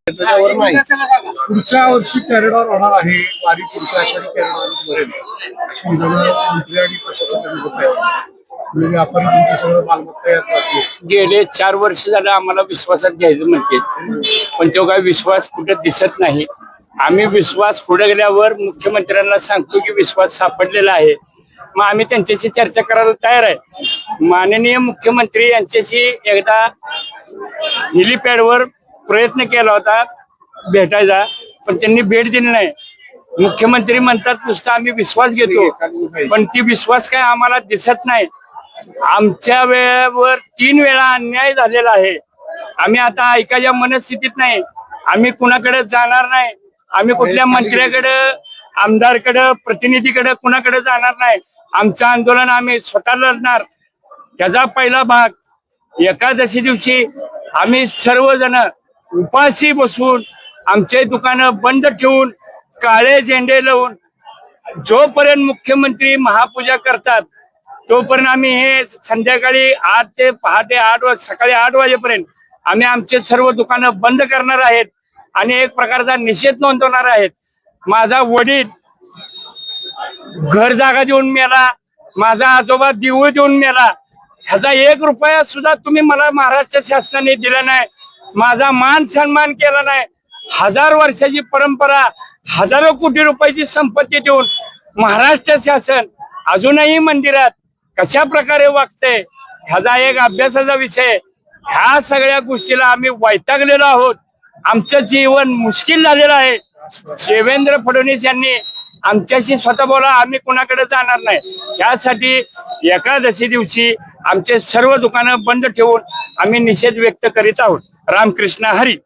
त्याच्यावर नाही. पुढच्या वर्षी कॅरिडॉर होणार आहे, वारी पुढच्या आषाढी कॅरिडॉर भरेल अशी विधानं मंत्री आणि प्रशासनाने होत आहे. व्यापारी तुमचे सगळं मालमत्ता यात जाते. गेले 4 वर्ष झालं आम्हाला विश्वासात घ्यायचं म्हणते, पण तो काय विश्वास कुठे दिसत नाही. आम्ही विश्वास पुढे गेल्यावर मुख्यमंत्र्यांना सांगतो की विश्वास सापडलेला आहे, मग आम्ही त्यांच्याशी चर्चा करायला तयार आहे. माननीय मुख्यमंत्री यांच्याशी एकदा हेलिपॅडवर प्रयत्न केला होता भेटायचा, पण त्यांनी भेट दिली नाही. मुख्यमंत्री म्हणतात नुसतं आम्ही विश्वास घेतो, पण ती विश्वास काय आम्हाला दिसत नाही. आमच्या वेळेवर 3 वेळा अन्याय झालेला आहे. आम्ही आता ऐकायच्या मनस्थितीत नाही. आम्ही कुणाकडे जाणार नाही. आम्ही कुठल्या मंत्र्याकडे, आमदारकडे, प्रतिनिधीकडे कुणाकडे जाणार नाही. आमचं आंदोलन आम्ही स्वतः लढणार. त्याचा पहिला भाग एकादशी दिवशी आम्ही सर्वजण उपाशी बसून आमचे दुकानं बंद ठेवून काळे झेंडे लावून जोपर्यंत मुख्यमंत्री महापूजा करतात तोपर्यंत आम्ही हे संध्याकाळी 8 ते पहाटे 8 सकाळी 8 वाजेपर्यंत आम्ही आमचे सर्व दुकानं बंद करणार आहेत आणि एक प्रकारचा निषेध नोंदवणार आहेत. माझा वडील घर जागा देऊन मेला, माझा आजोबा दिवळ देऊन मेला, ह्याचा 1 रुपया सुद्धा तुम्ही मला महाराष्ट्र शासनाने दिला नाही. माझा मान सन्मान केला नाही. 1000 वर्षाची परंपरा, हजारो कोटी रुपयाची संपत्ती देऊन महाराष्ट्र शासन अजूनही मंदिरात कशा प्रकारे वागते ह्याचा एक अभ्यासाचा विषय. ह्या सगळ्या गोष्टीला आम्ही वैतागलेलो आहोत. आमचं जीवन मुश्किल झालेलं आहे. देवेंद्र फडणवीस यांनी आमच्याशी स्वतः बोला, आम्ही कुणाकडे जाणार नाही. यासाठी एकादशी दिवशी आमचे सर्व दुकानं बंद ठेवून आम्ही निषेध व्यक्त करीत आहोत. रामकृष्ण हरी.